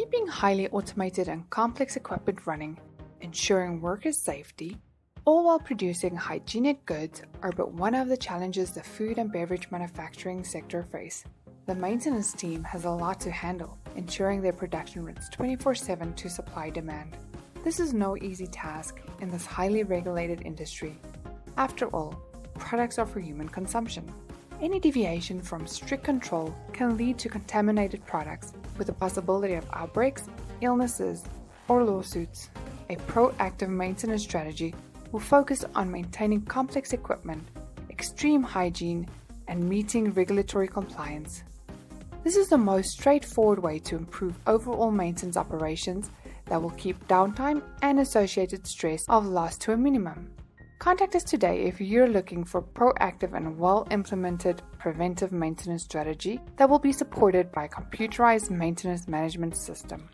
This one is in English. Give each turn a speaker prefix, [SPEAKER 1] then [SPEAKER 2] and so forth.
[SPEAKER 1] Keeping highly automated and complex equipment running, ensuring workers' safety, all while producing hygienic goods are but one of the challenges the food and beverage manufacturing sector face. The maintenance team has a lot to handle, ensuring their production runs 24/7 to supply demand. This is no easy task in this highly regulated industry. After all, products are for human consumption. Any deviation from strict control can lead to contaminated products with the possibility of outbreaks, illnesses, or lawsuits. A proactive maintenance strategy will focus on maintaining complex equipment, extreme hygiene, and meeting regulatory compliance. This is the most straightforward way to improve overall maintenance operations that will keep downtime and associated stress of loss to a minimum. Contact us today if you're looking for proactive and well-implemented preventive maintenance strategy that will be supported by a computerized maintenance management system.